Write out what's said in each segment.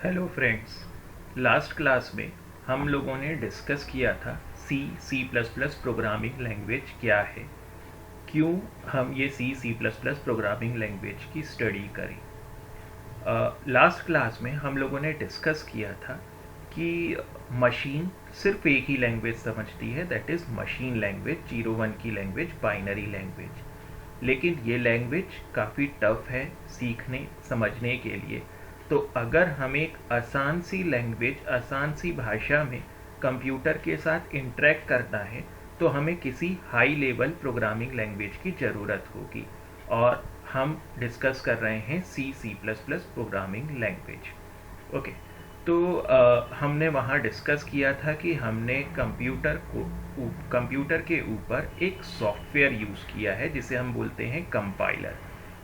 Hello friends. Last class में हम लोगों ने डिस्कस किया था C plus plus programming language क्या है, क्यों हम ये C plus plus programming language की स्टडी करें। लास्ट क्लास में हम लोगों ने डिस्कस किया था कि मशीन सिर्फ एक ही लैंग्वेज समझती है, दैट इज़ मशीन लैंग्वेज, 01 की लैंग्वेज, बाइनरी लैंग्वेज। लेकिन ये लैंग्वेज काफ़ी टफ है सीखने समझने के लिए। तो अगर हमें एक आसान सी लैंग्वेज, आसान सी भाषा में कंप्यूटर के साथ इंटरेक्ट करना है तो हमें किसी हाई लेवल प्रोग्रामिंग लैंग्वेज की ज़रूरत होगी। और हम डिस्कस कर रहे हैं C plus plus programming language. Okay, तो हमने वहाँ डिस्कस किया था कि हमने कंप्यूटर के ऊपर एक सॉफ्टवेयर यूज़ किया है जिसे हम बोलते हैं कंपाइलर।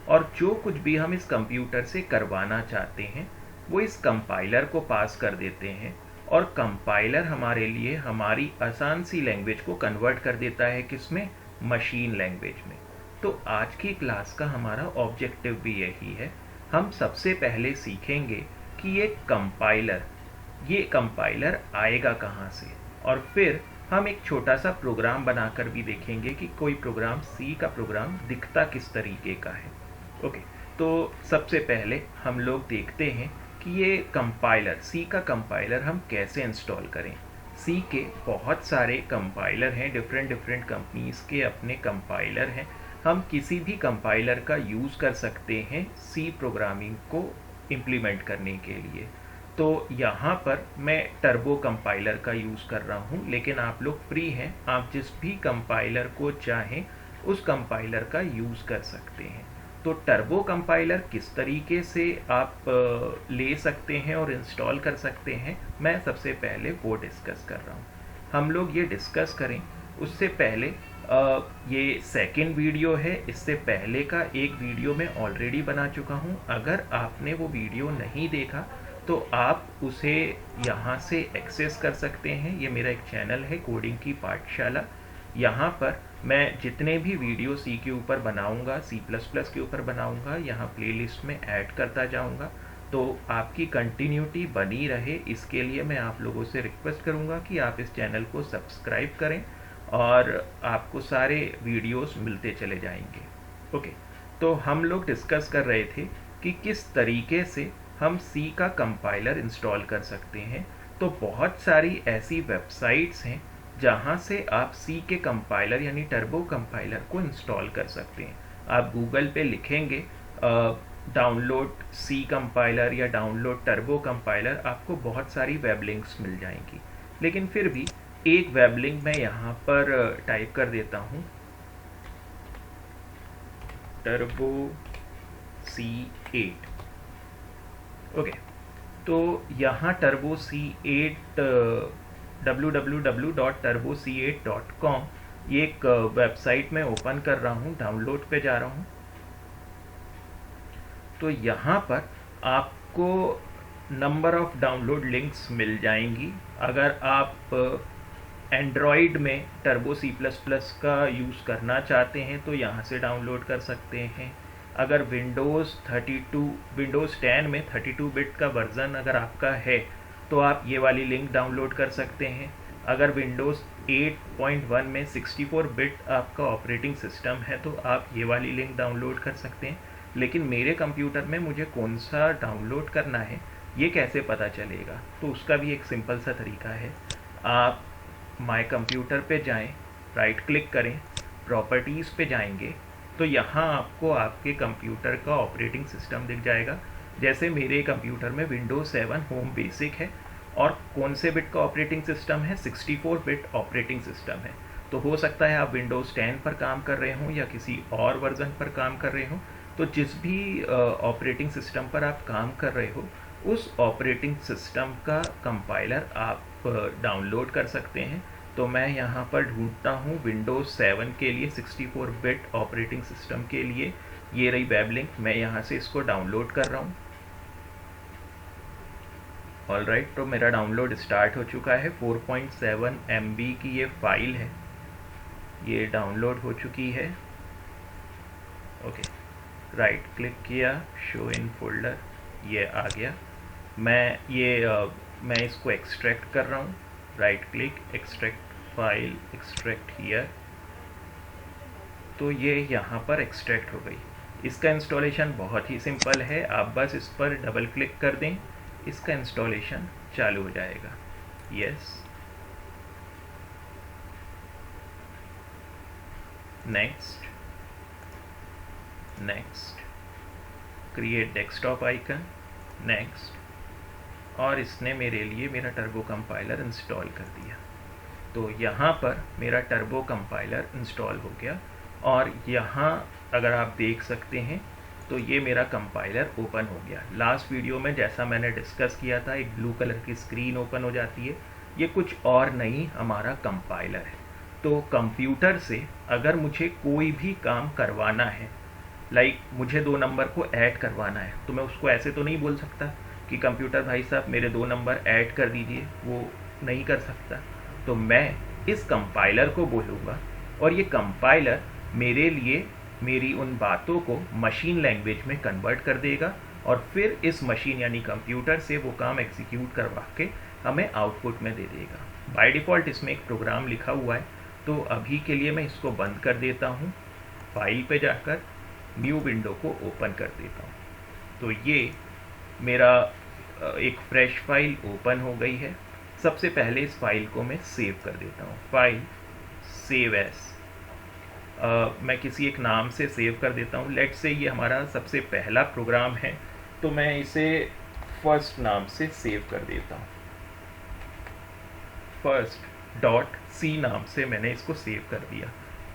और जो कुछ भी हम इस कंप्यूटर से करवाना चाहते हैं वो इस कंपाइलर को पास कर देते हैं, और कंपाइलर हमारे लिए हमारी आसान सी लैंग्वेज को कन्वर्ट कर देता है किसमें, मशीन लैंग्वेज में। तो आज की क्लास का हमारा ऑब्जेक्टिव भी यही है। हम सबसे पहले सीखेंगे कि ये कंपाइलर आएगा कहाँ से, और फिर हम एक छोटा सा प्रोग्राम बनाकर भी देखेंगे कि कोई प्रोग्राम, सी का प्रोग्राम दिखता किस तरीके का है। ओके, तो सबसे पहले हम लोग देखते हैं कि ये कंपाइलर, सी का कंपाइलर हम कैसे इंस्टॉल करें। सी के बहुत सारे कंपाइलर हैं, डिफरेंट डिफरेंट कंपनीज़ के अपने कंपाइलर हैं। हम किसी भी कंपाइलर का यूज़ कर सकते हैं सी प्रोग्रामिंग को इम्प्लीमेंट करने के लिए। तो यहाँ पर मैं टर्बो कंपाइलर का यूज़ कर रहा हूँ, लेकिन आप लोग फ्री हैं, आप जिस भी कंपाइलर को चाहें उस कंपाइलर का यूज़ कर सकते हैं। तो टर्बो कंपाइलर किस तरीके से आप ले सकते हैं और इंस्टॉल कर सकते हैं, मैं सबसे पहले वो डिस्कस कर रहा हूँ। हम लोग ये डिस्कस करें उससे पहले ये सेकंड वीडियो है, इससे पहले का एक वीडियो मैं ऑलरेडी बना चुका हूँ। अगर आपने वो वीडियो नहीं देखा तो आप उसे यहाँ से एक्सेस कर सकते हैं। ये मेरा एक चैनल है, कोडिंग की पाठशाला। यहाँ पर मैं जितने भी वीडियो सी के ऊपर बनाऊँगा, सी प्लस प्लस के ऊपर बनाऊँगा, यहाँ प्लेलिस्ट में ऐड करता जाऊँगा। तो आपकी कंटिन्यूटी बनी रहे, इसके लिए मैं आप लोगों से रिक्वेस्ट करूँगा कि आप इस चैनल को सब्सक्राइब करें और आपको सारे वीडियोस मिलते चले जाएंगे। ओके, तो हम लोग डिस्कस कर रहे थे कि किस तरीके से हम सी का कंपाइलर इंस्टॉल कर सकते हैं। तो बहुत सारी ऐसी वेबसाइट्स हैं जहाँ से आप सी के कंपाइलर यानी टर्बो कंपाइलर को इंस्टॉल कर सकते हैं। आप गूगल पे लिखेंगे डाउनलोड सी कंपाइलर या डाउनलोड टर्बो कंपाइलर, आपको बहुत सारी वेब लिंक्स मिल जाएंगी। लेकिन फिर भी एक वेब लिंक मैं यहाँ पर टाइप कर देता हूँ, टर्बो C8। ओके, तो यहाँ टर्बो C8 www.turboc8.com ये एक वेबसाइट में ओपन कर रहा हूँ, डाउनलोड पे जा रहा हूँ। तो यहाँ पर आपको नंबर ऑफ डाउनलोड लिंक्स मिल जाएंगी। अगर आप एंड्रॉयड में टर्बो C++ का यूज़ करना चाहते हैं तो यहाँ से डाउनलोड कर सकते हैं। अगर विंडोज़ 10 में 32 बिट का वर्ज़न अगर आपका है तो आप ये वाली लिंक डाउनलोड कर सकते हैं। अगर विंडोज़ 8.1 में 64 बिट आपका ऑपरेटिंग सिस्टम है तो आप ये वाली लिंक डाउनलोड कर सकते हैं। लेकिन मेरे कंप्यूटर में मुझे कौन सा डाउनलोड करना है ये कैसे पता चलेगा, तो उसका भी एक सिंपल सा तरीका है। आप माय कंप्यूटर पे जाएं, राइट क्लिक करें, प्रॉपर्टीज़ पे जाएंगे तो यहाँ आपको आपके कंप्यूटर का ऑपरेटिंग सिस्टम दिख जाएगा। जैसे मेरे कंप्यूटर में विंडोज़ 7 होम बेसिक है और कौन से बिट का ऑपरेटिंग सिस्टम है, 64 बिट ऑपरेटिंग सिस्टम है। तो हो सकता है आप विंडोज़ 10 पर काम कर रहे हों या किसी और वर्जन पर काम कर रहे हों। तो जिस भी ऑपरेटिंग सिस्टम पर आप काम कर रहे हो उस ऑपरेटिंग सिस्टम का कंपाइलर आप डाउनलोड कर सकते हैं। तो मैं यहाँ पर ढूंढता हूँ विंडोज़ 7 के लिए, 64 बिट ऑपरेटिंग सिस्टम के लिए। ये रही वेब लिंक, मैं यहाँ से इसको डाउनलोड कर रहा हूँ। ऑल राइट, तो मेरा डाउनलोड स्टार्ट हो चुका है। 4.7 MB की ये फाइल है, ये डाउनलोड हो चुकी है। ओके, राइट क्लिक किया, शो इन फोल्डर, ये आ गया। मैं इसको एक्सट्रैक्ट कर रहा हूँ, right click, extract file, extract here. तो ये यहाँ पर एक्सट्रैक्ट हो गई। इसका इंस्टॉलेशन बहुत ही सिंपल है, आप बस इस पर डबल क्लिक कर दें, इसका इंस्टॉलेशन चालू हो जाएगा। Yes, next, next, create desktop icon, next, और इसने मेरे लिए मेरा टर्बो कंपाइलर इंस्टॉल कर दिया। तो यहाँ पर मेरा टर्बो कंपाइलर इंस्टॉल हो गया, और यहाँ अगर आप देख सकते हैं तो ये मेरा कंपाइलर ओपन हो गया। लास्ट वीडियो में जैसा मैंने डिस्कस किया था, एक ब्लू कलर की स्क्रीन ओपन हो जाती है, ये कुछ और नहीं हमारा कंपाइलर है। तो कंप्यूटर से अगर मुझे कोई भी काम करवाना है, लाइक मुझे 2 नंबर को ऐड करवाना है, तो मैं उसको ऐसे तो नहीं बोल सकता कि कंप्यूटर भाई साहब मेरे 2 नंबर ऐड कर दीजिए, वो नहीं कर सकता। तो मैं इस कंपाइलर को बोलूँगा, और ये कंपाइलर मेरे लिए मेरी उन बातों को मशीन लैंग्वेज में कन्वर्ट कर देगा, और फिर इस मशीन यानी कंप्यूटर से वो काम एग्जीक्यूट करवा के हमें आउटपुट में दे देगा। बाय डिफ़ॉल्ट इसमें एक प्रोग्राम लिखा हुआ है, तो अभी के लिए मैं इसको बंद कर देता हूँ, फाइल पे जाकर न्यू विंडो को ओपन कर देता हूँ। तो ये मेरा एक फ्रेश फाइल ओपन हो गई है। सबसे पहले इस फाइल को मैं सेव कर देता हूँ, फाइल सेव एज, मैं किसी एक नाम से सेव कर देता हूँ। लेट से ये हमारा सबसे पहला प्रोग्राम है, तो मैं इसे फर्स्ट नाम से सेव कर देता हूँ। फर्स्ट डॉट सी नाम से मैंने इसको सेव कर दिया।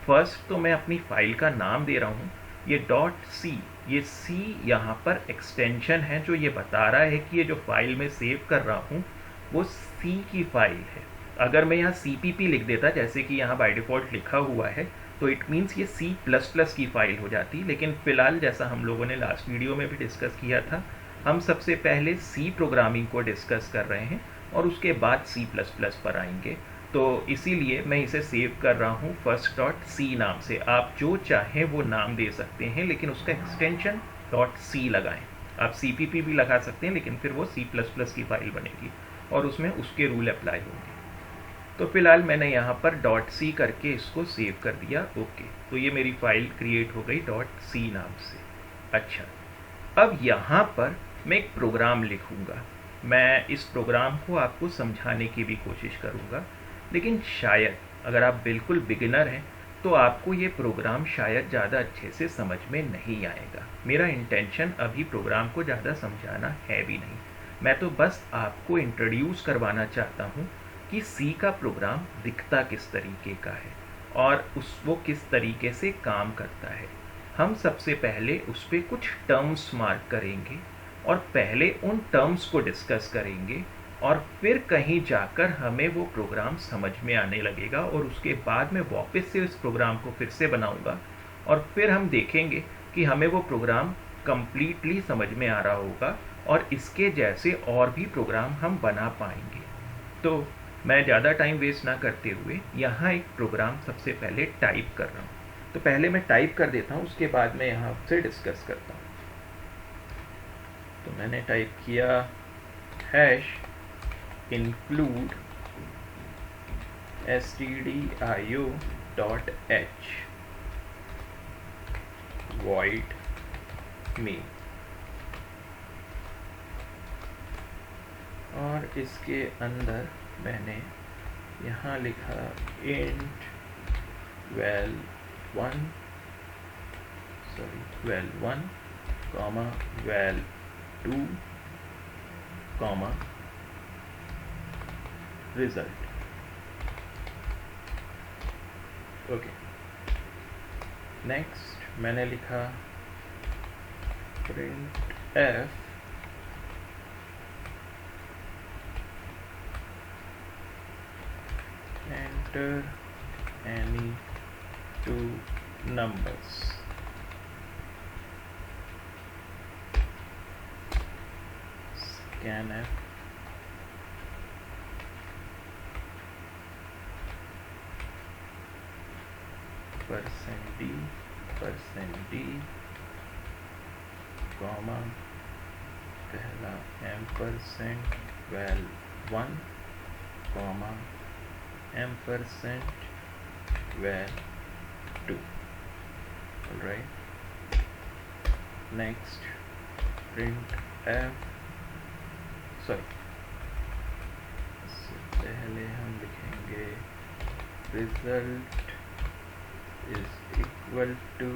फर्स्ट तो मैं अपनी फाइल का नाम दे रहा हूँ, ये डॉट सी, ये सी यहाँ पर एक्सटेंशन है जो ये बता रहा है कि ये जो फाइल में सेव कर रहा हूँ वो सी की फाइल है। अगर मैं यहाँ CPP लिख देता जैसे कि यहाँ बाय डिफ़ॉल्ट लिखा हुआ है, तो इट मीन्स ये C++ की फाइल हो जाती। लेकिन फ़िलहाल जैसा हम लोगों ने लास्ट वीडियो में भी डिस्कस किया था, हम सबसे पहले C प्रोग्रामिंग को डिस्कस कर रहे हैं और उसके बाद C++ पर आएंगे। तो इसीलिए मैं इसे सेव कर रहा हूँ फर्स्ट डॉट सी नाम से। आप जो चाहें वो नाम दे सकते हैं, लेकिन उसका एक्सटेंशन डॉट सी लगाएं। आप CPP भी लगा सकते हैं, लेकिन फिर वो C++ की फाइल बनेगी और उसमें उसके रूल अप्लाई होंगे। तो फिलहाल मैंने यहाँ पर डॉट सी करके इसको सेव कर दिया। ओके, तो ये मेरी फाइल क्रिएट हो गई डॉट सी नाम से। अच्छा, अब यहाँ पर मैं एक प्रोग्राम लिखूँगा। मैं इस प्रोग्राम को आपको समझाने की भी कोशिश करूँगा, लेकिन शायद अगर आप बिल्कुल बिगिनर हैं तो आपको ये प्रोग्राम शायद ज़्यादा अच्छे से समझ में नहीं आएगा। मेरा इंटेंशन अभी प्रोग्राम को ज़्यादा समझाना है भी नहीं, मैं तो बस आपको इंट्रोड्यूस करवाना चाहता हूँ कि सी का प्रोग्राम दिखता किस तरीके का है और वो किस तरीके से काम करता है। हम सबसे पहले उस पर कुछ टर्म्स मार्क करेंगे और पहले उन टर्म्स को डिस्कस करेंगे, और फिर कहीं जाकर हमें वो प्रोग्राम समझ में आने लगेगा, और उसके बाद मैं वापस से इस प्रोग्राम को फिर से बनाऊंगा और फिर हम देखेंगे कि हमें वो प्रोग्राम कंप्लीटली समझ में आ रहा होगा और इसके जैसे और भी प्रोग्राम हम बना पाएंगे। तो मैं ज़्यादा टाइम वेस्ट ना करते हुए यहाँ एक प्रोग्राम सबसे पहले टाइप कर रहा हूँ। तो पहले मैं टाइप कर देता हूँ, उसके बाद मैं यहाँ से डिस्कस करता हूँ। तो मैंने टाइप किया hash include stdio.h void main, और इसके अंदर मैंने यहाँ लिखा int val1 comma val2 comma result। Okay, next मैंने लिखा printf enter any two numbers, scanf %d, comma पहला ampersand val 1 comma ampersand val 2. Alright, next print f, sorry, इससे पहले हम लिखेंगे result is equal to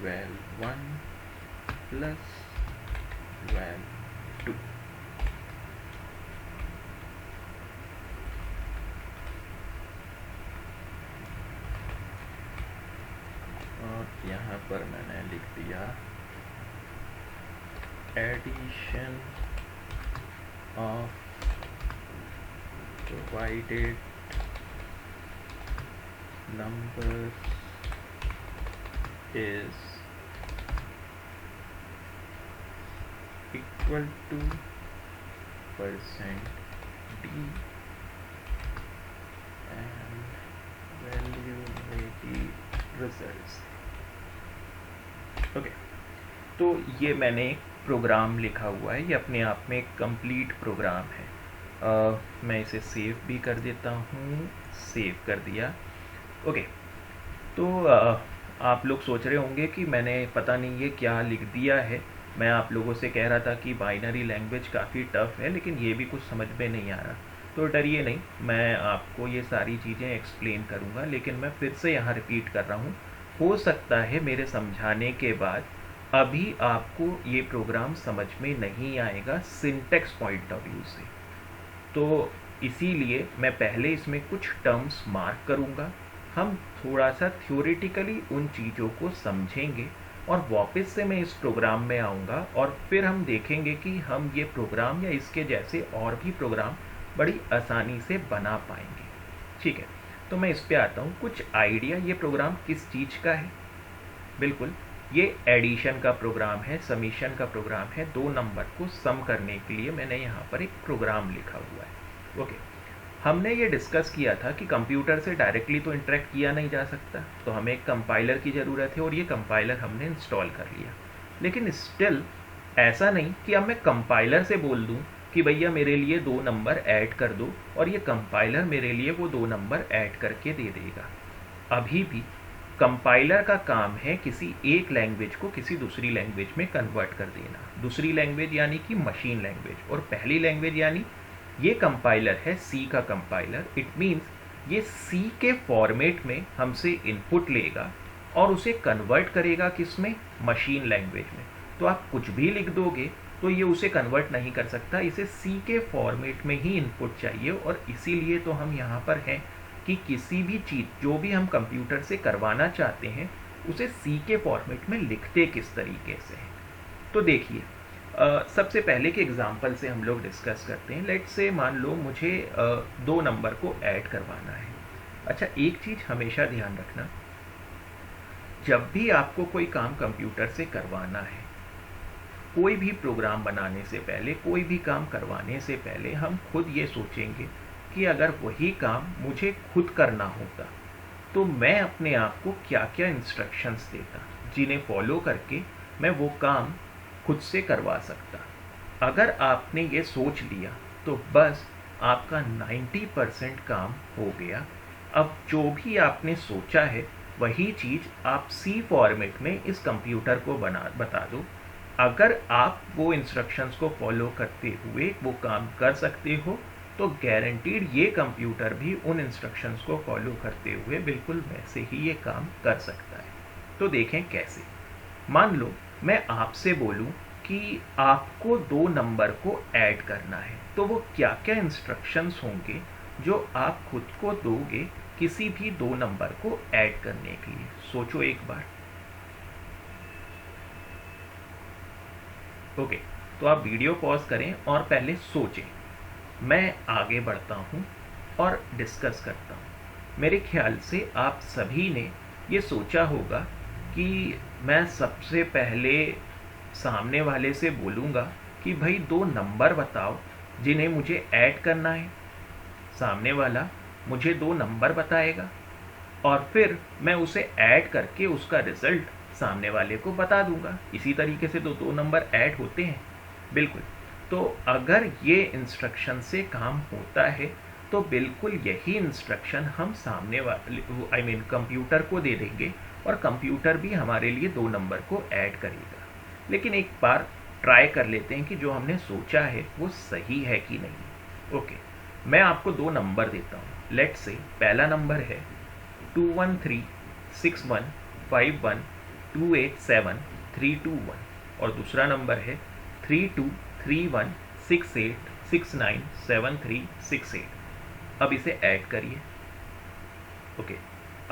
val 1 plus val 2. और यहाँ पर मैंने लिख दिया addition of provided numbers is equal to percent d and value may be results. Okay, तो ये मैंने एक प्रोग्राम लिखा हुआ है, ये अपने आप में एक कंप्लीट प्रोग्राम है। मैं इसे सेव भी कर देता हूँ, सेव कर दिया। ओके, तो आप लोग सोच रहे होंगे कि मैंने पता नहीं ये क्या लिख दिया है। मैं आप लोगों से कह रहा था कि बाइनरी लैंग्वेज काफ़ी टफ है, लेकिन ये भी कुछ समझ में नहीं आ रहा, तो डरिए नहीं, मैं आपको ये सारी चीज़ें एक्सप्लेन करूँगा। लेकिन मैं फिर से यहाँ रिपीट कर रहा हूँ, हो सकता है मेरे समझाने के बाद अभी आपको ये प्रोग्राम समझ में नहीं आएगा सिंटेक्स पॉइंट ऑफ व्यू से, तो इसीलिए मैं पहले इसमें कुछ टर्म्स मार्क करूँगा, हम थोड़ा सा थ्योरेटिकली उन चीज़ों को समझेंगे और वापस से मैं इस प्रोग्राम में आऊँगा और फिर हम देखेंगे कि हम ये प्रोग्राम या इसके जैसे और भी प्रोग्राम बड़ी आसानी से बना पाएंगे। ठीक है, तो मैं इस पे आता हूँ। कुछ आइडिया ये प्रोग्राम किस चीज़ का है? बिल्कुल, ये एडिशन का प्रोग्राम है, समीशन का प्रोग्राम है। 2 नंबर को सम करने के लिए मैंने यहाँ पर एक प्रोग्राम लिखा हुआ है। ओके, हमने ये डिस्कस किया था कि कंप्यूटर से डायरेक्टली तो इंटरेक्ट किया नहीं जा सकता, तो हमें एक कंपाइलर की ज़रूरत है और ये कंपाइलर हमने इंस्टॉल कर लिया। लेकिन स्टिल ऐसा नहीं कि अब मैं कंपाइलर से बोल दूँ कि भैया मेरे लिए 2 नंबर ऐड कर दो और ये कंपाइलर मेरे लिए वो 2 नंबर ऐड करके दे देगा। अभी भी कंपाइलर का काम है किसी एक लैंग्वेज को किसी दूसरी लैंग्वेज में कन्वर्ट कर देना। दूसरी लैंग्वेज यानी कि मशीन लैंग्वेज, और पहली लैंग्वेज यानी ये कंपाइलर है सी का कंपाइलर। इट मीन्स ये सी के फॉर्मेट में हमसे इनपुट लेगा और उसे कन्वर्ट करेगा किस में? मशीन लैंग्वेज में। तो आप कुछ भी लिख दोगे तो ये उसे कन्वर्ट नहीं कर सकता, इसे सी के फॉर्मेट में ही इनपुट चाहिए। और इसीलिए तो हम यहाँ पर हैं कि किसी भी चीज़ जो भी हम कंप्यूटर से करवाना चाहते हैं उसे सी के फॉर्मेट में लिखते किस तरीके से हैं। तो देखिए, सबसे पहले के एग्जांपल से हम लोग डिस्कस करते हैं। लेट्स से मान लो मुझे 2 नंबर को ऐड करवाना है। अच्छा, एक चीज़ हमेशा ध्यान रखना, जब भी आपको कोई काम कंप्यूटर से करवाना है, कोई भी प्रोग्राम बनाने से पहले, कोई भी काम करवाने से पहले हम खुद ये सोचेंगे कि अगर वही काम मुझे खुद करना होता तो मैं अपने आप को क्या क्या इंस्ट्रक्शंस देता जिन्हें फॉलो करके मैं वो काम खुद से करवा सकता। अगर आपने ये सोच लिया तो बस आपका 90% काम हो गया। अब जो भी आपने सोचा है वही चीज़ आप सी फॉर्मेट में इस कंप्यूटर को बता दो। अगर आप वो इंस्ट्रक्शंस को फॉलो करते हुए वो काम कर सकते हो तो गारंटीड ये कंप्यूटर भी उन इंस्ट्रक्शंस को फॉलो करते हुए बिल्कुल वैसे ही ये काम कर सकता है। तो देखें कैसे। मान लो मैं आपसे बोलूं कि आपको 2 नंबर को ऐड करना है, तो वो क्या क्या इंस्ट्रक्शंस होंगे जो आप खुद को दोगे किसी भी 2 नंबर को ऐड करने के लिए? सोचो एक बार। ओके, तो आप वीडियो पॉज करें और पहले सोचें। मैं आगे बढ़ता हूं और डिस्कस करता हूं। मेरे ख्याल से आप सभी ने ये सोचा होगा कि मैं सबसे पहले सामने वाले से बोलूँगा कि भाई 2 नंबर बताओ जिन्हें मुझे ऐड करना है। सामने वाला मुझे 2 नंबर बताएगा और फिर मैं उसे ऐड करके उसका रिजल्ट सामने वाले को बता दूंगा। इसी तरीके से 2 नंबर ऐड होते हैं। बिल्कुल। तो अगर ये इंस्ट्रक्शन से काम होता है तो बिल्कुल यही इंस्ट्रक्शन हम सामने वाले कंप्यूटर को दे देंगे और कंप्यूटर भी हमारे लिए 2 नंबर को ऐड करेगा। लेकिन एक बार ट्राई कर लेते हैं कि जो हमने सोचा है वो सही है कि नहीं। ओके, मैं आपको 2 नंबर देता हूँ। लेट्स से पहला नंबर है 2136151287321 और दूसरा नंबर है 323168697368। अब इसे ऐड करिए। ओके,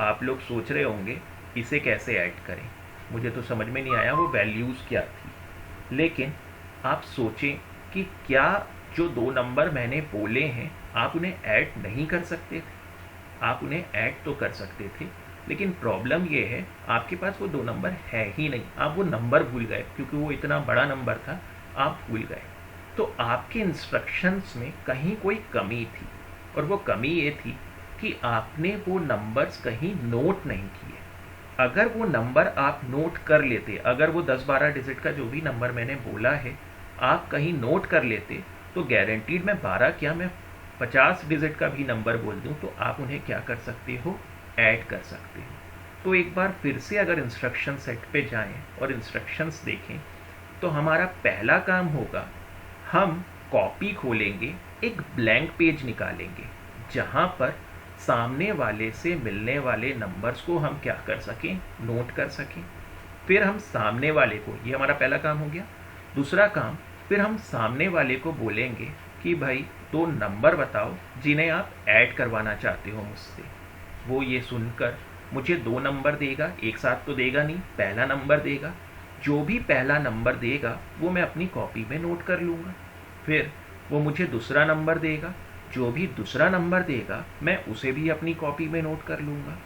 आप लोग सोच रहे होंगे इसे कैसे ऐड करें, मुझे तो समझ में नहीं आया वो वैल्यूज़ क्या थी। लेकिन आप सोचें कि क्या जो 2 नंबर मैंने बोले हैं आप उन्हें ऐड नहीं कर सकते थे? आप उन्हें ऐड तो कर सकते थे, लेकिन प्रॉब्लम ये है आपके पास वो 2 नंबर है ही नहीं। आप वो नंबर भूल गए क्योंकि वो इतना बड़ा नंबर था, आप भूल गए। तो आपके इंस्ट्रक्शंस में कहीं कोई कमी थी और वो कमी ये थी कि आपने वो नंबर्स कहीं नोट नहीं किए। अगर वो नंबर आप नोट कर लेते, अगर वो 10-12 डिजिट का जो भी नंबर मैंने बोला है आप कहीं नोट कर लेते, तो गारंटीड मैं 12 क्या मैं 50 डिजिट का भी नंबर बोल दूं तो आप उन्हें क्या कर सकते हो, ऐड कर सकते हो। तो एक बार फिर से अगर इंस्ट्रक्शन सेट पे जाएं और इंस्ट्रक्शंस देखें तो हमारा पहला काम होगा, हम कॉपी खोलेंगे, एक ब्लैंक पेज निकालेंगे जहां पर सामने वाले से मिलने वाले नंबर्स को हम क्या कर सकें, नोट कर सकें। फिर हम सामने वाले को, ये हमारा पहला काम हो गया। दूसरा काम, फिर हम सामने वाले को बोलेंगे कि भाई 2 नंबर बताओ जिन्हें आप ऐड करवाना चाहते हो मुझसे। वो ये सुनकर मुझे 2 नंबर देगा, एक साथ तो देगा नहीं, पहला नंबर देगा। जो भी पहला नंबर देगा वो मैं अपनी कॉपी में नोट कर लूँगा। फिर वो मुझे दूसरा नंबर देगा, जो भी दूसरा नंबर देगा मैं उसे भी अपनी कॉपी में नोट कर लूँगा।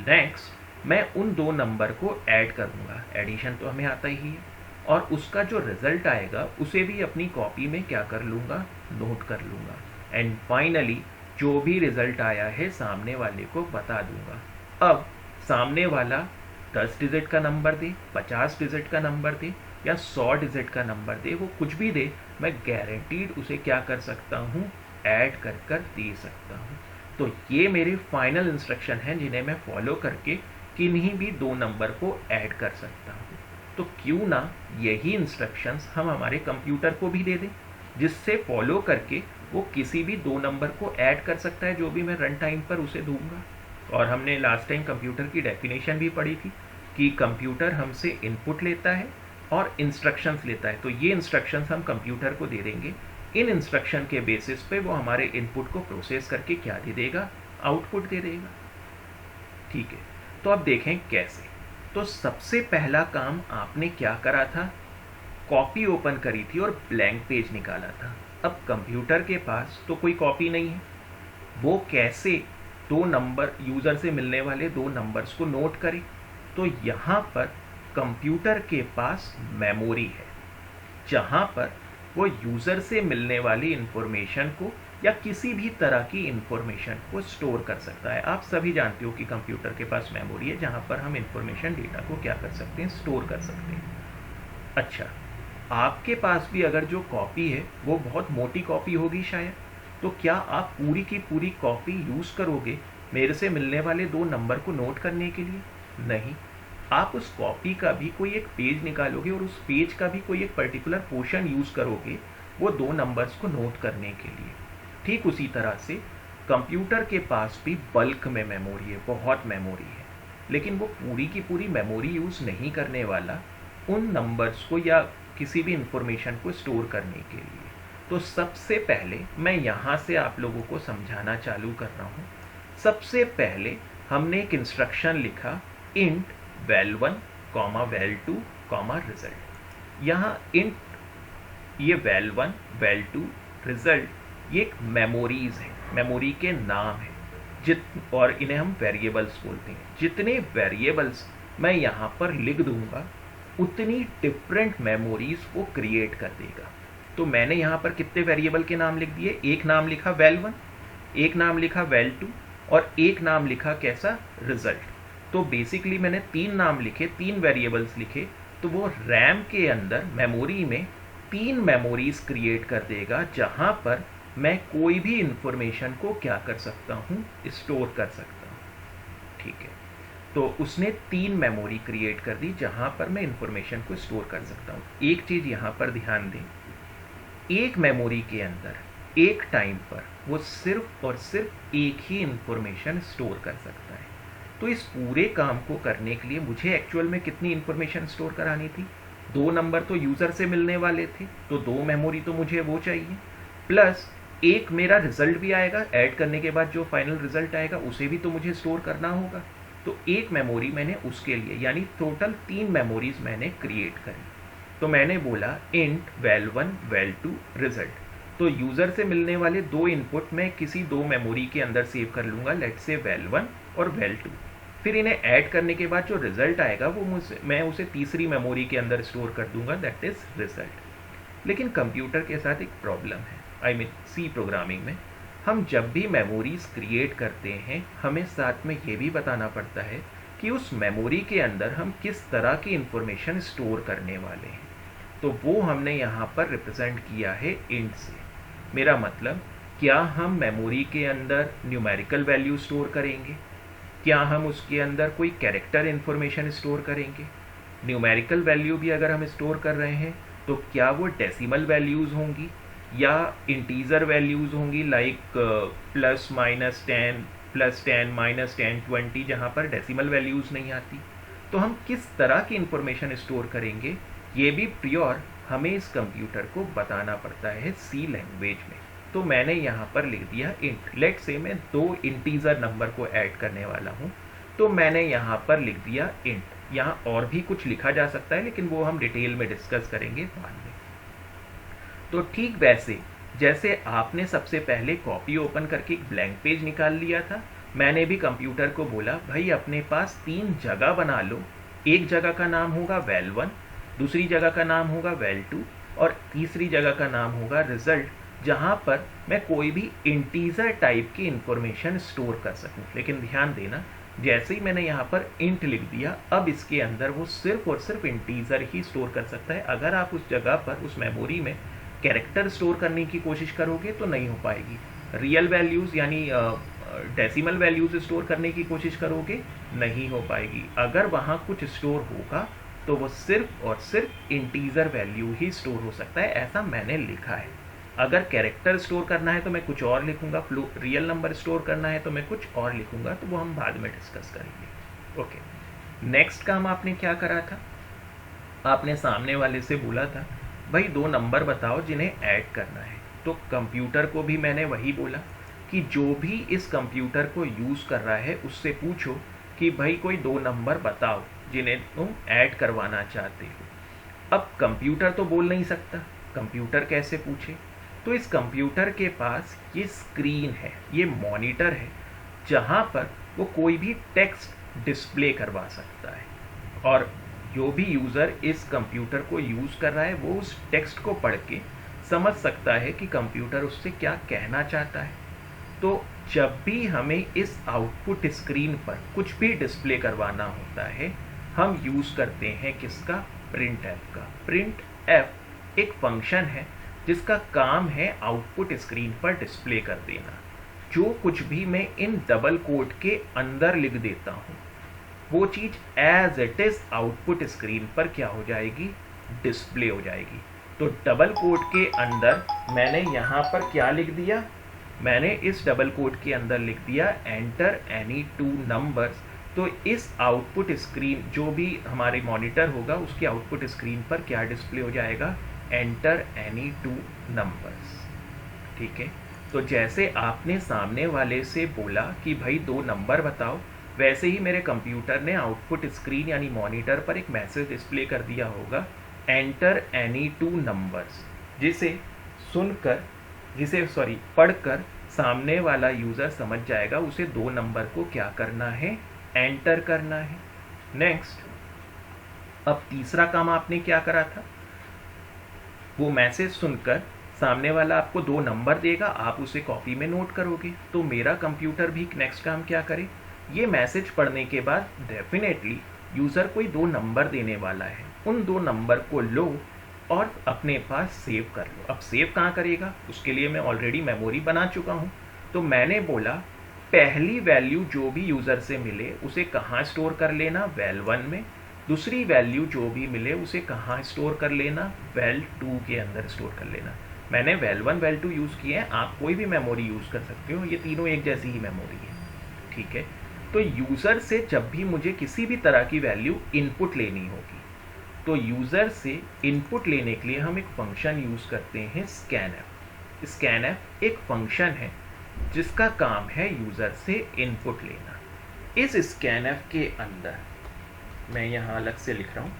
नेक्स्ट मैं उन 2 नंबर को ऐड करूँगा, एडिशन तो हमें आता ही है, और उसका जो रिजल्ट आएगा उसे भी अपनी कॉपी में क्या कर लूँगा, नोट कर लूँगा। एंड फाइनली जो भी रिजल्ट आया है सामने वाले को बता दूँगा। अब सामने वाला 10 डिजिट का नंबर दे, 50 डिजिट का नंबर दे या 100 डिजिट का नंबर दे, वो कुछ भी दे, मैं गारंटीड उसे क्या कर सकता हूँ, ऐड कर दे सकता हूँ। तो ये मेरे फाइनल इंस्ट्रक्शन हैं जिन्हें मैं फॉलो करके किन्हीं भी 2 नंबर को ऐड कर सकता हूँ। तो क्यों ना यही इंस्ट्रक्शंस हम हमारे कंप्यूटर को भी दे दें, जिससे फॉलो करके वो किसी भी 2 नंबर को ऐड कर सकता है जो भी मैं रन टाइम पर उसे दूंगा। और हमने लास्ट टाइम कंप्यूटर की डेफिनेशन भी पढ़ी थी कि कंप्यूटर हमसे इनपुट लेता है और इंस्ट्रक्शंस लेता है। तो ये इंस्ट्रक्शंस हम कंप्यूटर को दे देंगे, इन इंस्ट्रक्शन के बेसिस पे वो हमारे इनपुट को प्रोसेस करके क्या दे देगा, आउटपुट दे देगा। ठीक है, तो अब देखें कैसे। तो सबसे पहला काम आपने क्या करा था, कॉपी ओपन करी थी और ब्लैंक पेज निकाला था। अब कंप्यूटर के पास तो कोई कॉपी नहीं है, वो कैसे 2 नंबर, यूज़र से मिलने वाले 2 नंबर्स को नोट करे। तो यहाँ पर कंप्यूटर के पास मेमोरी है जहाँ पर वो यूज़र से मिलने वाली इंफॉर्मेशन को या किसी भी तरह की इंफॉर्मेशन को स्टोर कर सकता है। आप सभी जानते हो कि कंप्यूटर के पास मेमोरी है जहाँ पर हम इंफॉर्मेशन, डेटा को क्या कर सकते हैं, स्टोर कर सकते हैं। अच्छा, आपके पास भी अगर जो कॉपी है वो बहुत मोटी कॉपी होगी शायद, तो क्या आप पूरी की पूरी कॉपी यूज़ करोगे मेरे से मिलने वाले 2 नंबर को नोट करने के लिए? नहीं, आप उस कॉपी का भी कोई एक पेज निकालोगे और उस पेज का भी कोई एक पर्टिकुलर पोर्शन यूज़ करोगे वो 2 नंबर्स को नोट करने के लिए। ठीक उसी तरह से कंप्यूटर के पास भी बल्क में मेमोरी है, बहुत मेमोरी है, लेकिन वो पूरी की पूरी मेमोरी यूज़ नहीं करने वाला उन नंबर्स को या किसी भी इंफॉर्मेशन को स्टोर करने के लिए। तो सबसे पहले मैं यहाँ से आप लोगों को समझाना चालू कर रहा हूँ। सबसे पहले हमने एक इंस्ट्रक्शन लिखा, इंट val1, val2, रिजल्ट। यहाँ इंट, ये val1, val2, रिजल्ट, ये एक मेमोरीज है, मेमोरी के नाम है और इन्हें हम वेरिएबल्स बोलते हैं। जितने वेरिएबल्स मैं यहाँ पर लिख दूंगा उतनी डिफरेंट मेमोरीज वो क्रिएट कर देगा। तो मैंने यहाँ पर कितने वेरिएबल के नाम लिख दिए, एक नाम लिखा val1, एक नाम लिखा val2 और एक नाम लिखा कैसा, रिजल्ट। तो बेसिकली मैंने 3 नाम लिखे, 3 वेरिएबल्स लिखे। तो वो रैम के अंदर, मेमोरी में तीन मेमोरीज क्रिएट कर देगा जहां पर मैं कोई भी इंफॉर्मेशन को क्या कर सकता हूं, स्टोर कर सकता हूं। ठीक है, तो उसने तीन मेमोरी क्रिएट कर दी जहां पर मैं इंफॉर्मेशन को स्टोर कर सकता हूं। एक चीज यहां पर ध्यान दें, एक मेमोरी के अंदर एक टाइम पर वो सिर्फ और सिर्फ एक ही इंफॉर्मेशन स्टोर कर सकता है। तो इस पूरे काम को करने के लिए मुझे एक्चुअल में कितनी इंफॉर्मेशन स्टोर करानी थी? 2 नंबर तो यूजर से मिलने वाले थे, तो 2 मेमोरी तो मुझे वो चाहिए, प्लस एक मेरा रिजल्ट भी आएगा, ऐड करने के बाद जो फाइनल रिजल्ट आएगा उसे भी तो मुझे स्टोर करना होगा। तो एक मेमोरी मैंने उसके लिए, यानी टोटल 3 मेमोरीज मैंने क्रिएट करी। तो मैंने बोला इंट val1 val2 रिजल्ट। तो यूजर से मिलने वाले 2 इनपुट मैं किसी 2 मेमोरी के अंदर सेव कर लूंगा, लेट्स से val1 और val2। फिर इन्हें ऐड करने के बाद जो रिजल्ट आएगा वो मैं उसे तीसरी मेमोरी के अंदर स्टोर कर दूंगा, दैट इज रिजल्ट। लेकिन कंप्यूटर के साथ एक प्रॉब्लम है, आई मीन सी प्रोग्रामिंग में, हम जब भी मेमोरीज क्रिएट करते हैं हमें साथ में ये भी बताना पड़ता है कि उस मेमोरी के अंदर हम किस तरह की इंफॉर्मेशन स्टोर करने वाले हैं। तो वो हमने यहाँ पर रिप्रेजेंट किया है इंट से। मेरा मतलब, क्या हम मेमोरी के अंदर न्यूमेरिकल वैल्यू स्टोर करेंगे, क्या हम उसके अंदर कोई कैरेक्टर इंफॉर्मेशन स्टोर करेंगे। न्यूमेरिकल वैल्यू भी अगर हम स्टोर कर रहे हैं तो क्या वो डेसिमल वैल्यूज़ होंगी या इंटीजर वैल्यूज़ होंगी, लाइक +-10 +10 -10 20, जहाँ पर डेसिमल वैल्यूज़ नहीं आती। तो हम किस तरह की इंफॉर्मेशन स्टोर करेंगे ये भी प्योर हमें इस कंप्यूटर को बताना पड़ता है सी लैंग्वेज में। तो मैंने यहाँ पर लिख दिया इंट। लेट से मैं 2 इंटीजर नंबर को ऐड करने वाला हूँ, तो मैंने यहाँ पर लिख दिया इंट। यहाँ और भी कुछ लिखा जा सकता है लेकिन वो हम डिटेल में डिस्कस करेंगे बाद में। तो ठीक वैसे जैसे आपने सबसे पहले कॉपी ओपन करके एक ब्लैंक पेज निकाल लिया था, मैंने भी कंप्यूटर को बोला भाई अपने पास 3 जगह बना लो। एक जगह का नाम होगा val1, दूसरी जगह का नाम होगा val2 और तीसरी जगह का नाम होगा रिजल्ट, जहां पर मैं कोई भी इंटीजर टाइप की इंफॉर्मेशन स्टोर कर सकूं। लेकिन ध्यान देना, जैसे ही मैंने यहाँ पर इंट लिख दिया, अब इसके अंदर वो सिर्फ और सिर्फ इंटीजर ही स्टोर कर सकता है। अगर आप उस जगह पर, उस मेमोरी में कैरेक्टर स्टोर करने की कोशिश करोगे तो नहीं हो पाएगी। रियल वैल्यूज यानी डेसिमल वैल्यूज स्टोर करने की कोशिश करोगे, नहीं हो पाएगी। अगर वहाँ कुछ स्टोर होगा तो वो सिर्फ और सिर्फ इंटीजर वैल्यू ही स्टोर हो सकता है, ऐसा मैंने लिखा है। अगर कैरेक्टर स्टोर करना है तो मैं कुछ और लिखूंगा, रियल नंबर स्टोर करना है तो मैं कुछ और लिखूंगा, तो वो हम बाद में डिस्कस करेंगे। ओके, नेक्स्ट काम आपने क्या करा था, आपने सामने वाले से बोला था भाई 2 नंबर बताओ जिन्हें ऐड करना है। तो कंप्यूटर को भी मैंने वही बोला कि जो भी इस कंप्यूटर को यूज़ कर रहा है उससे पूछो कि भाई कोई 2 नंबर बताओ जिन्हें तुम ऐड करवाना चाहते हो। अब कंप्यूटर तो बोल नहीं सकता, कंप्यूटर कैसे पूछे? तो इस कंप्यूटर के पास ये स्क्रीन है, ये मॉनिटर है, जहाँ पर वो कोई भी टेक्स्ट डिस्प्ले करवा सकता है और जो भी यूज़र इस कंप्यूटर को यूज़ कर रहा है वो उस टेक्स्ट को पढ़ के समझ सकता है कि कंप्यूटर उससे क्या कहना चाहता है। तो जब भी हमें इस आउटपुट स्क्रीन पर कुछ भी डिस्प्ले करवाना होता है, हम यूज़ करते हैं किसका? प्रिंट एफ का। प्रिंट एफ एक फंक्शन है जिसका काम है आउटपुट स्क्रीन पर डिस्प्ले कर देना। जो कुछ भी मैं इन डबल कोट के अंदर लिख देता हूँ वो चीज़ as it is output screen पर क्या हो जाएगी? डिस्प्ले हो जाएगी। तो डबल कोट के अंदर मैंने यहाँ पर क्या लिख दिया? मैंने इस डबल कोट के अंदर लिख दिया एंटर एनी 2 नंबर्स। तो इस आउटपुट स्क्रीन, जो भी हमारे मॉनिटर होगा उसके आउटपुट स्क्रीन पर क्या डिस्प्ले हो जाएगा? Enter any 2 numbers. ठीक है, तो जैसे आपने सामने वाले से बोला कि भाई 2 नंबर बताओ, वैसे ही मेरे कंप्यूटर ने आउटपुट स्क्रीन यानी मॉनिटर पर एक मैसेज डिस्प्ले कर दिया होगा एंटर एनी 2 नंबर्स, पढ़कर सामने वाला यूज़र समझ जाएगा उसे 2 नंबर को क्या करना है? एंटर करना है। नेक्स्ट, अब तीसरा काम आपने क्या करा था? वो मैसेज सुनकर सामने वाला आपको 2 नंबर देगा, आप उसे कॉपी में नोट करोगे। तो मेरा कंप्यूटर भी नेक्स्ट काम क्या करे? ये मैसेज पढ़ने के बाद डेफिनेटली यूज़र कोई 2 नंबर देने वाला है, उन 2 नंबर को लो, और अपने पास सेव कर लो। अब सेव कहाँ करेगा, उसके लिए मैं ऑलरेडी मेमोरी बना चुका हूँ। तो मैंने बोला पहली वैल्यू जो भी यूज़र से मिले उसे कहाँ स्टोर कर लेना, well1 में। दूसरी वैल्यू जो भी मिले उसे कहाँ स्टोर कर लेना, well2 के अंदर स्टोर कर लेना। मैंने well1 well2 यूज़ किए हैं, आप कोई भी मेमोरी यूज़ कर सकते हो, ये तीनों एक जैसी ही मेमोरी है, ठीक है। तो यूज़र से जब भी मुझे किसी भी तरह की वैल्यू इनपुट लेनी होगी, तो यूज़र से इनपुट लेने के लिए हम एक फंक्शन यूज़ करते हैं scanf। scanf एक फंक्शन है जिसका काम है यूज़र से इनपुट लेना। इस scanf के अंदर, मैं यहाँ अलग से लिख रहा हूँ,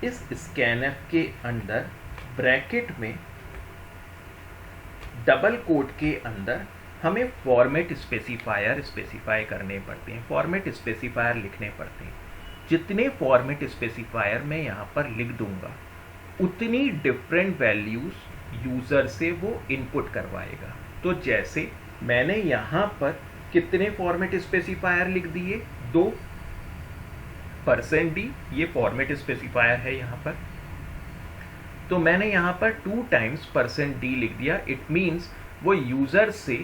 इस scanf के अंदर ब्रैकेट में डबल कोट के अंदर हमें फॉर्मेट स्पेसिफायर स्पेसिफाई करने पड़ते हैं, फॉर्मेट स्पेसिफायर लिखने पड़ते हैं। जितने फॉर्मेट स्पेसिफायर मैं यहाँ पर लिख दूंगा उतनी डिफरेंट वैल्यूज़ यूज़र से वो इनपुट करवाएगा। तो जैसे मैंने यहाँ पर कितने फॉर्मेट स्पेसिफायर लिख दिए, 2। %d ये फॉर्मेट स्पेसिफायर है यहाँ पर, तो मैंने यहाँ पर 2 टाइम्स %d लिख दिया। इट मीन्स वो यूज़र से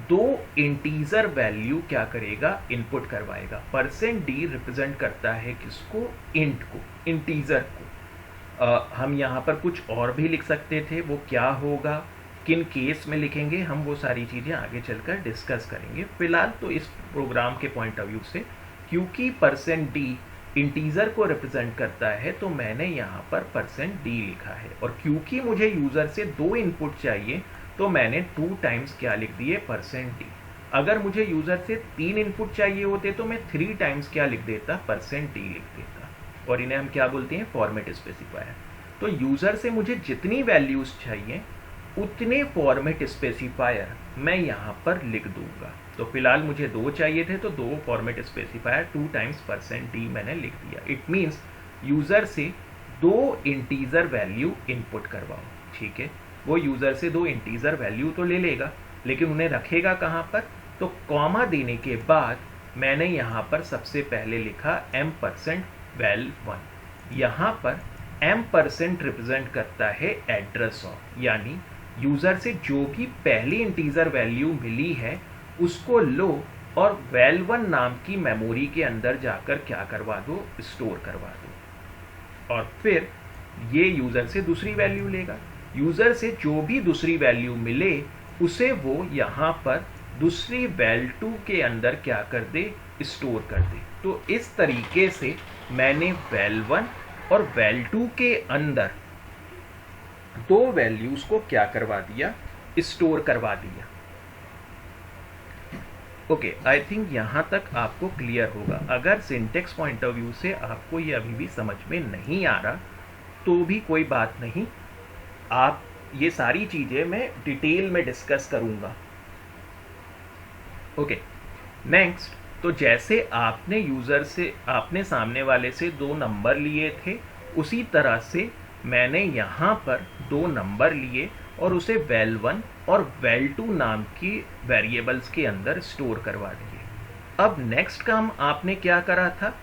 2 इंटीजर वैल्यू क्या करेगा, इनपुट करवाएगा। %d रिप्रेजेंट करता है किसको, इंट को, इंटीजर को। हम यहाँ पर कुछ और भी लिख सकते थे, वो क्या होगा, किन केस में लिखेंगे, हम वो सारी चीज़ें आगे चलकर डिस्कस करेंगे। फिलहाल तो इस प्रोग्राम के पॉइंट ऑफ व्यू से क्योंकि %d इंटीजर को रिप्रेजेंट करता है तो मैंने यहाँ पर %d लिखा है। और क्योंकि मुझे यूज़र से 2 इनपुट चाहिए तो मैंने 2 टाइम्स क्या लिख दिए, %d। अगर मुझे यूज़र से 3 इनपुट चाहिए होते तो मैं 3 टाइम्स क्या लिख देता, %d लिख देता। और इन्हें हम क्या बोलते हैं, फॉर्मेट स्पेसिफायर। तो यूज़र से मुझे जितनी वैल्यूज़ चाहिए उतने फॉर्मेट स्पेसिफायर मैं यहाँ पर लिख दूंगा। तो फिलहाल मुझे 2 चाहिए थे तो 2 फॉर्मेट स्पेसिफायर 2 टाइम्स %d मैंने लिख दिया। इट मीन्स यूज़र से 2 इंटीजर वैल्यू इनपुट करवाओ, ठीक है। वो यूज़र से 2 इंटीजर वैल्यू तो ले लेगा, लेकिन उन्हें रखेगा कहाँ पर, तो कॉमा देने के बाद मैंने यहाँ पर सबसे पहले लिखा m%well1। यहाँ पर m% रिप्रेजेंट करता है एड्रेस ऑफ, यानी यूज़र से जो भी पहली इंटीजर वैल्यू मिली है उसको लो और well1 नाम की मेमोरी के अंदर जाकर क्या करवा दो, स्टोर करवा दो। और फिर ये यूज़र से दूसरी वैल्यू लेगा, यूज़र से जो भी दूसरी वैल्यू मिले उसे वो यहाँ पर दूसरी well2 के अंदर क्या कर दे, स्टोर कर दे। तो इस तरीके से मैंने well1 और well2 के अंदर 2 वैल्यूज को क्या करवा दिया, स्टोर करवा दिया। ओके, आई थिंक यहाँ तक आपको क्लियर होगा। अगर सिंटेक्स पॉइंट ऑफ व्यू से आपको ये अभी भी समझ में नहीं आ रहा तो भी कोई बात नहीं, आप ये सारी चीज़ें मैं डिटेल में डिस्कस करूँगा। ओके, नेक्स्ट, तो जैसे आपने यूज़र से, आपने सामने वाले से 2 नंबर लिए थे, उसी तरह से मैंने यहाँ पर 2 नंबर लिए और उसे well1 और well2 नाम की वेरिएबल्स के अंदर स्टोर करवा दिए। अब नेक्स्ट काम आपने क्या करा था,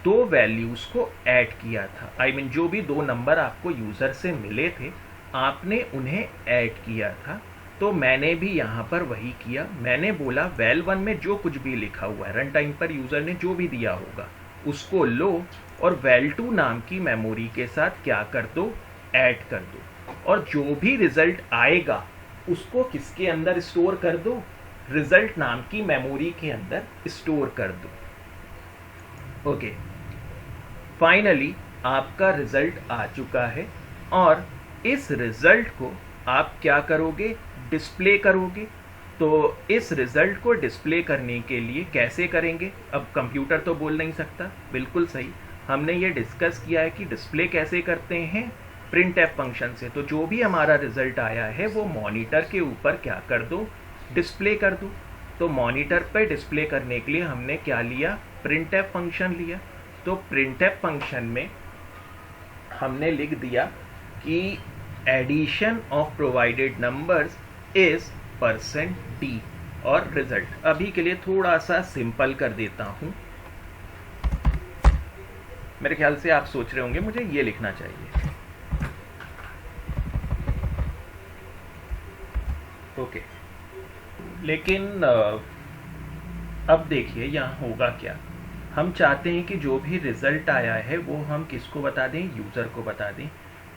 2 वैल्यूज़ को ऐड किया था। आई मीन जो भी 2 नंबर आपको यूज़र से मिले थे आपने उन्हें ऐड किया था। तो मैंने भी यहाँ पर वही किया। मैंने बोला well1 में जो कुछ भी लिखा हुआ है, रन टाइम पर यूज़र ने जो भी दिया होगा उसको लो और well2 नाम की मेमोरी के साथ क्या कर दो, ऐड कर दो। और जो भी रिजल्ट आएगा उसको किसके अंदर स्टोर कर दो, रिजल्ट नाम की मेमोरी के अंदर स्टोर कर दो। ओके, फाइनली आपका रिजल्ट आ चुका है और इस रिजल्ट को आप क्या करोगे, डिस्प्ले करोगे। तो इस रिजल्ट को डिस्प्ले करने के लिए कैसे करेंगे, अब कंप्यूटर तो बोल नहीं सकता, बिल्कुल सही। हमने ये डिस्कस किया है कि डिस्प्ले कैसे करते हैं, printf फंक्शन से। तो जो भी हमारा रिजल्ट आया है वो मॉनिटर के ऊपर क्या कर दो, डिस्प्ले कर दो। तो मॉनिटर पर डिस्प्ले करने के लिए हमने क्या लिया, printf फंक्शन लिया। तो printf फंक्शन में हमने लिख दिया कि addition of provided numbers is %d और रिजल्ट। अभी के लिए थोड़ा सा सिंपल कर देता हूं। मेरे ख्याल से आप सोच रहे होंगे मुझे ये लिखना चाहिए, ओके, लेकिन अब देखिए यहाँ होगा क्या। हम चाहते हैं कि जो भी रिजल्ट आया है वो हम किसको बता दें, यूज़र को बता दें।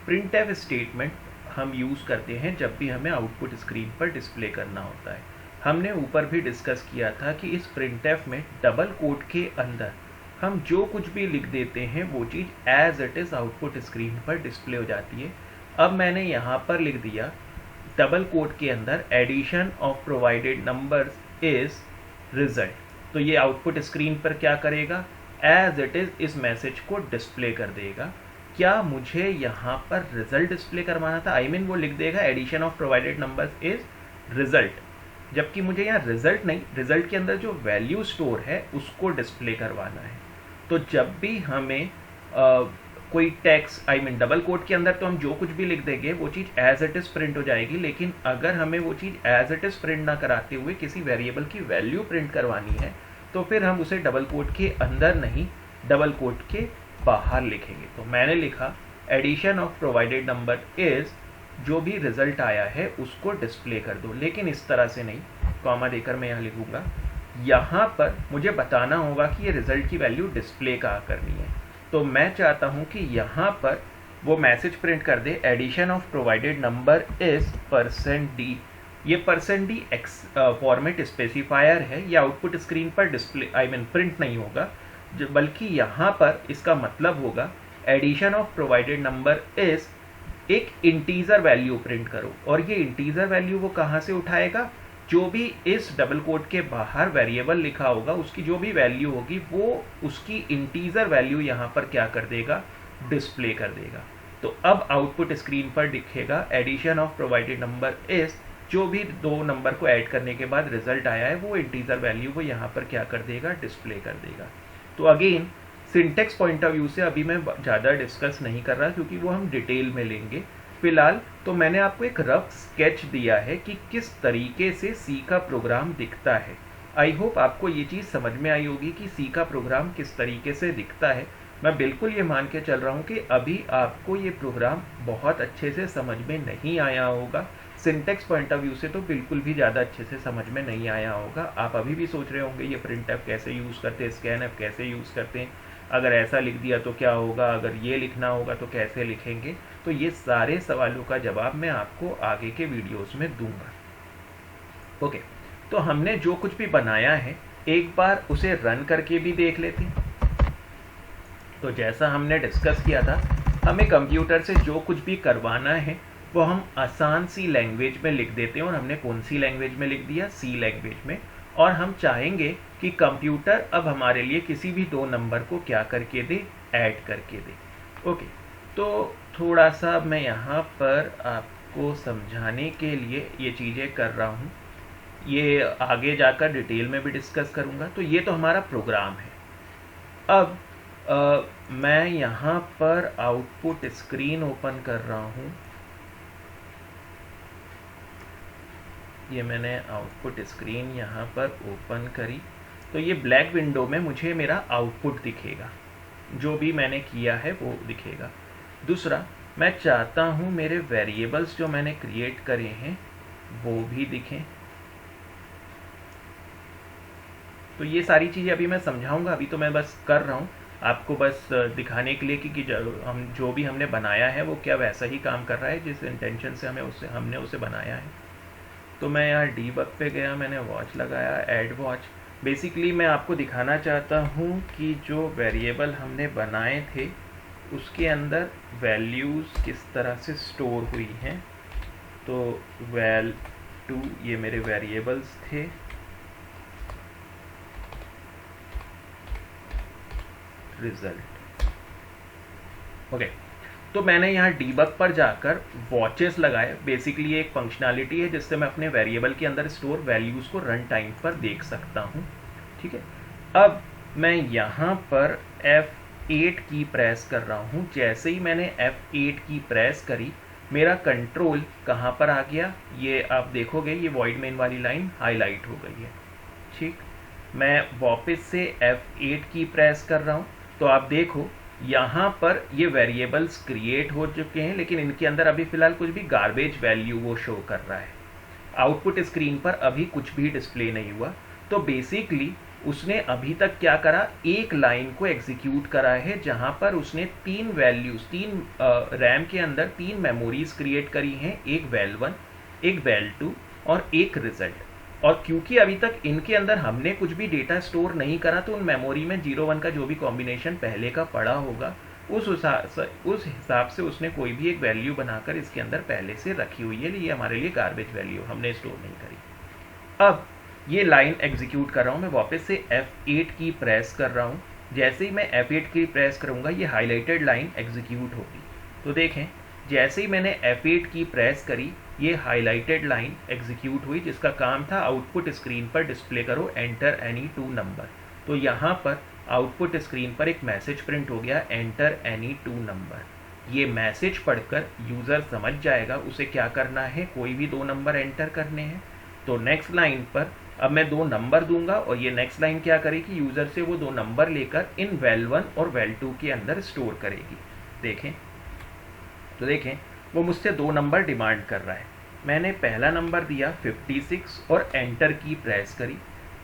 प्रिंट एफ स्टेटमेंट हम यूज़ करते हैं जब भी हमें आउटपुट स्क्रीन पर डिस्प्ले करना होता है। हमने ऊपर भी डिस्कस किया था कि इस प्रिंट एफ में डबल कोट के अंदर हम जो कुछ भी लिख देते हैं वो चीज़ as it is output screen पर डिस्प्ले हो जाती है। अब मैंने यहाँ पर लिख दिया डबल कोट के अंदर addition of provided numbers is result, तो ये आउटपुट स्क्रीन पर क्या करेगा, एज इट इज़ इस मैसेज को डिस्प्ले कर देगा। क्या मुझे यहाँ पर रिजल्ट डिस्प्ले करवाना था, आई मीन वो लिख देगा addition of provided numbers is result, जबकि मुझे यहाँ रिजल्ट नहीं, रिजल्ट के अंदर जो वैल्यू स्टोर है उसको डिस्प्ले करवाना है। तो जब भी हमें कोई text, I mean double quote के अंदर तो हम जो कुछ भी लिख देंगे वो चीज़ एज इट इज़ प्रिंट हो जाएगी, लेकिन अगर हमें वो चीज़ एज इट इज़ प्रिंट ना कराते हुए किसी वेरिएबल की वैल्यू प्रिंट करवानी है तो फिर हम उसे डबल कोट के अंदर नहीं, डबल कोट के बाहर लिखेंगे। तो मैंने लिखा addition of provided number is, जो भी रिजल्ट आया है उसको डिस्प्ले कर दो, लेकिन इस तरह से नहीं, कॉमा देकर मैं यहाँ लिखूंगा। यहाँ पर मुझे बताना होगा कि ये रिजल्ट की वैल्यू डिस्प्ले कहाँ करनी है। तो मैं चाहता हूँ कि यहाँ पर वो मैसेज प्रिंट कर दे addition of provided number is %d। ये %d फॉर्मेट स्पेसिफायर है, ये आउटपुट स्क्रीन पर डिस्प्ले, आई मीन प्रिंट नहीं होगा, बल्कि यहाँ पर इसका मतलब होगा addition of provided number is एक इंटीजर वैल्यू प्रिंट करो। और ये इंटीजर वैल्यू वो कहाँ से उठाएगा, जो भी इस डबल कोट के बाहर वेरिएबल लिखा होगा उसकी जो भी वैल्यू होगी वो उसकी इंटीजर वैल्यू यहाँ पर क्या कर देगा, डिस्प्ले कर देगा। तो अब आउटपुट स्क्रीन पर दिखेगा addition of provided number is, जो भी दो नंबर को ऐड करने के बाद रिजल्ट आया है वो इंटीजर वैल्यू को यहाँ पर क्या कर देगा, डिस्प्ले कर देगा। तो again syntax point of view से अभी मैं ज़्यादा डिस्कस नहीं कर रहा क्योंकि वो हम डिटेल में लेंगे। फिलहाल तो मैंने आपको एक रफ स्केच दिया है कि किस तरीके से सी का प्रोग्राम दिखता है। आई होप आपको ये चीज़ समझ में आई होगी कि सी का प्रोग्राम किस तरीके से दिखता है। मैं बिल्कुल ये मान के चल रहा हूँ कि अभी आपको ये प्रोग्राम बहुत अच्छे से समझ में नहीं आया होगा। सिंटेक्स पॉइंट ऑफ व्यू से तो बिल्कुल भी ज़्यादा अच्छे से समझ में नहीं आया होगा। आप अभी भी सोच रहे होंगे ये प्रिंट एफ कैसे यूज़ करते हैं, स्कैन एफ कैसे यूज़ करते हैं, अगर ऐसा लिख दिया तो क्या होगा, अगर ये लिखना होगा तो कैसे लिखेंगे। तो ये सारे सवालों का जवाब मैं आपको आगे के वीडियोस में दूंगा। ओके, तो हमने जो कुछ भी बनाया है एक बार उसे रन करके भी देख लेते हैं। तो जैसा हमने डिस्कस किया था, हमें कंप्यूटर से जो कुछ भी करवाना है वो हम आसान सी लैंग्वेज में लिख देते हैं, और हमने कौन सी लैंग्वेज में लिख दिया, सी लैंग्वेज में। और हम चाहेंगे कि कंप्यूटर अब हमारे लिए किसी भी दो नंबर को क्या करके दे, ऐड करके दे। ओके, तो थोड़ा सा मैं यहाँ पर आपको समझाने के लिए ये चीज़ें कर रहा हूँ, ये आगे जाकर डिटेल में भी डिस्कस करूँगा। तो ये तो हमारा प्रोग्राम है। अब मैं यहाँ पर आउटपुट स्क्रीन ओपन कर रहा हूँ। ये मैंने आउटपुट स्क्रीन यहाँ पर ओपन करी, तो ये ब्लैक विंडो में मुझे मेरा आउटपुट दिखेगा, जो भी मैंने किया है वो दिखेगा। दूसरा, मैं चाहता हूँ मेरे वेरिएबल्स जो मैंने क्रिएट करे हैं वो भी दिखें। तो ये सारी चीज़ें अभी मैं समझाऊंगा, अभी तो मैं बस कर रहा हूँ आपको बस दिखाने के लिए कि हम जो भी हमने बनाया है वो क्या वैसा ही काम कर रहा है जिस इंटेंशन से हमने उसे बनाया है। तो मैं यहाँ डीबग पे गया, मैंने वॉच लगाया, ऐड वॉच। बेसिकली मैं आपको दिखाना चाहता हूँ कि जो वेरिएबल हमने बनाए थे उसके अंदर वैल्यूज़ किस तरह से स्टोर हुई हैं। तो val2 ये मेरे वेरिएबल्स थे, रिजल्ट। ओके, तो मैंने यहाँ डीबग पर जाकर वॉचेस लगाए। बेसिकली एक फंक्शनैलिटी है जिससे मैं अपने वेरिएबल के अंदर स्टोर वैल्यूज़ को रन टाइम पर देख सकता हूँ। ठीक है, अब मैं यहाँ पर F8 की प्रेस कर रहा हूँ। जैसे ही मैंने F8 की प्रेस करी, मेरा कंट्रोल कहाँ पर आ गया, ये आप देखोगे, ये वॉइड मेन वाली लाइन हाईलाइट हो गई है। ठीक, मैं वापस से F8 की प्रेस कर रहा हूँ, तो आप देखो यहाँ पर ये वेरिएबल्स क्रिएट हो चुके हैं, लेकिन इनके अंदर अभी फ़िलहाल कुछ भी गार्बेज वैल्यू वो शो कर रहा है। आउटपुट स्क्रीन पर अभी कुछ भी डिस्प्ले नहीं हुआ। तो बेसिकली उसने अभी तक क्या करा, एक लाइन को एग्जीक्यूट करा है जहां पर उसने तीन वैल्यूज, तीन रैम के अंदर तीन मेमोरीज क्रिएट करी हैं, एक वैल 1, एक वैल 2 और एक रिजल्ट। और क्योंकि अभी तक इनके अंदर हमने कुछ भी डेटा स्टोर नहीं करा, तो उन मेमोरी में 0-1 का जो भी कॉम्बिनेशन पहले का पड़ा होगा उस हिसाब से उसने कोई भी एक वैल्यू बनाकर इसके अंदर पहले से रखी हुई है। ये हमारे लिए गार्बेज वैल्यू हमने स्टोर नहीं करी। अब ये लाइन एग्जीक्यूट कर रहा हूँ मैं, वापस से F8 की प्रेस कर रहा हूँ। जैसे ही मैं F8 की प्रेस करूँगा ये हाईलाइटेड लाइन एग्जीक्यूट होगी। तो देखें, जैसे ही मैंने F8 की प्रेस करी ये हाईलाइटेड लाइन एग्जीक्यूट हुई, जिसका काम था आउटपुट स्क्रीन पर डिस्प्ले करो एंटर एनी 2 नंबर। तो यहाँ पर आउटपुट स्क्रीन पर एक मैसेज प्रिंट हो गया, एंटर एनी 2 नंबर। ये मैसेज पढ़कर यूज़र समझ जाएगा उसे क्या करना है, कोई भी 2 नंबर एंटर करने हैं। तो नेक्स्ट लाइन पर अब मैं 2 नंबर दूंगा और ये नेक्स्ट लाइन क्या करेगी, यूज़र से वो 2 नंबर लेकर इन वैल 1 और वैल 2 के अंदर स्टोर करेगी। देखें, तो देखें वो मुझसे 2 नंबर डिमांड कर रहा है। मैंने पहला नंबर दिया 56 और एंटर की प्रेस करी।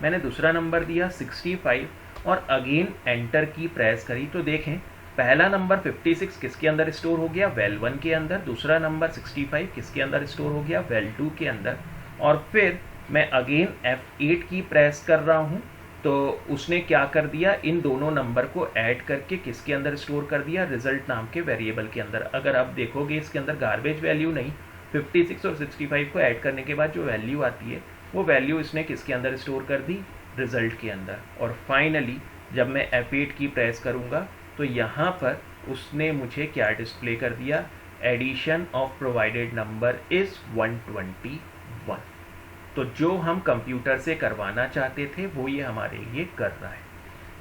मैंने दूसरा नंबर दिया 65 और अगेन एंटर की प्रेस करी। तो देखें, पहला नंबर 56 किसके अंदर स्टोर हो गया, वैल 1 के अंदर। दूसरा नंबर 65 किसके अंदर स्टोर हो गया, वैल 2 के अंदर। और फिर मैं अगेन F8 की प्रेस कर रहा हूँ, तो उसने क्या कर दिया, इन दोनों नंबर को ऐड करके किसके अंदर स्टोर कर दिया, रिजल्ट नाम के वेरिएबल के अंदर। अगर आप देखोगे इसके अंदर गार्बेज वैल्यू नहीं, 56 और 65 को ऐड करने के बाद जो वैल्यू आती है वो वैल्यू इसने किसके अंदर स्टोर कर दी, रिजल्ट के अंदर। और फाइनली जब मैं F8 की प्रेस करूँगा तो यहाँ पर उसने मुझे क्या डिस्प्ले कर दिया, addition of provided number is 121। तो जो हम कंप्यूटर से करवाना चाहते थे वो ये हमारे लिए कर रहा है।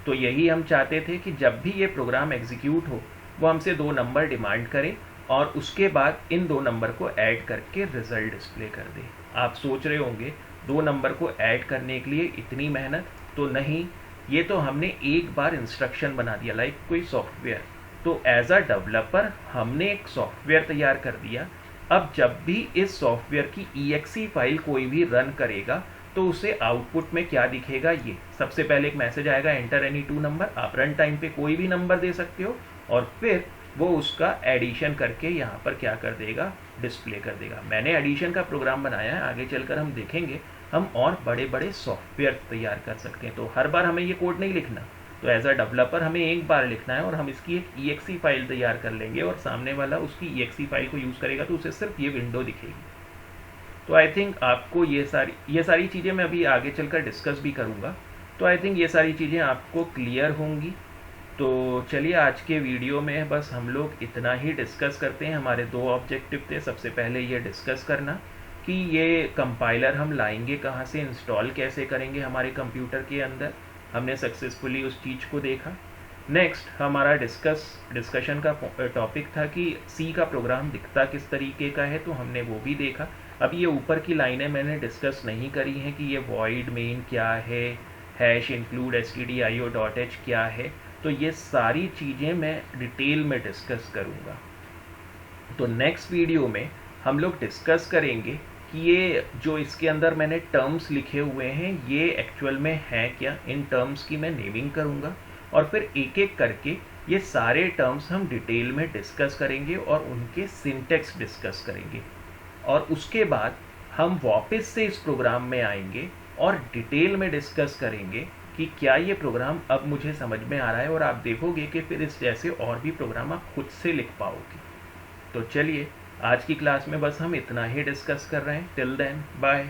तो यही हम चाहते थे कि जब भी ये प्रोग्राम एग्जीक्यूट हो वो हमसे 2 नंबर डिमांड करे और उसके बाद इन 2 नंबर को ऐड करके रिजल्ट डिस्प्ले कर दे। आप सोच रहे होंगे 2 नंबर को ऐड करने के लिए इतनी मेहनत, तो नहीं, ये तो हमने एक बार इंस्ट्रक्शन बना दिया, लाइक कोई सॉफ्टवेयर। तो एज अ डेवलपर हमने एक सॉफ्टवेयर तैयार कर दिया। अब जब भी इस सॉफ्टवेयर की EXE फाइल कोई भी रन करेगा तो उसे आउटपुट में क्या दिखेगा, ये सबसे पहले एक मैसेज आएगा, एंटर एनी 2 नंबर। आप रन टाइम पे कोई भी नंबर दे सकते हो और फिर वो उसका एडिशन करके यहाँ पर क्या कर देगा, डिस्प्ले कर देगा। मैंने एडिशन का प्रोग्राम बनाया है, आगे चलकर हम देखेंगे हम और बड़े बड़े सॉफ्टवेयर तैयार कर सकते हैं। तो हर बार हमें ये कोड नहीं लिखना, तो एज अ डेवलपर हमें एक बार लिखना है और हम इसकी एक EXE फाइल तैयार कर लेंगे और सामने वाला उसकी EXE फाइल को यूज़ करेगा तो उसे सिर्फ ये विंडो दिखेगी। तो आई थिंक आपको ये सारी चीज़ें मैं अभी आगे चलकर डिस्कस भी करूँगा। तो आई थिंक ये सारी चीज़ें आपको क्लियर होंगी। तो चलिए आज के वीडियो में बस हम लोग इतना ही डिस्कस करते हैं। हमारे 2 ऑब्जेक्टिव थे, सबसे पहले ये डिस्कस करना कि ये कंपाइलर हम लाएंगे कहाँ से, इंस्टॉल कैसे करेंगे हमारे कंप्यूटर के अंदर। हमने सक्सेसफुली उस चीज़ को देखा। नेक्स्ट हमारा डिस्कशन का टॉपिक था कि सी का प्रोग्राम दिखता किस तरीके का है, तो हमने वो भी देखा। अब ये ऊपर की लाइनें मैंने डिस्कस नहीं करी हैं कि ये वॉइड मेन क्या है, हैश इंक्लूड stdio.h क्या है, तो ये सारी चीज़ें मैं डिटेल में डिस्कस करूँगा। तो नेक्स्ट वीडियो में हम लोग डिस्कस करेंगे कि ये जो इसके अंदर मैंने टर्म्स लिखे हुए हैं ये एक्चुअल में हैं क्या। इन टर्म्स की मैं नेमिंग करूँगा और फिर एक एक करके ये सारे टर्म्स हम डिटेल में डिस्कस करेंगे और उनके सिंटेक्स डिस्कस करेंगे। और उसके बाद हम वापस से इस प्रोग्राम में आएंगे और डिटेल में डिस्कस करेंगे कि क्या ये प्रोग्राम अब मुझे समझ में आ रहा है, और आप देखोगे कि फिर इस जैसे और भी प्रोग्राम आप खुद से लिख पाओगे। तो चलिए आज की क्लास में बस हम इतना ही डिस्कस कर रहे हैं। Till then bye.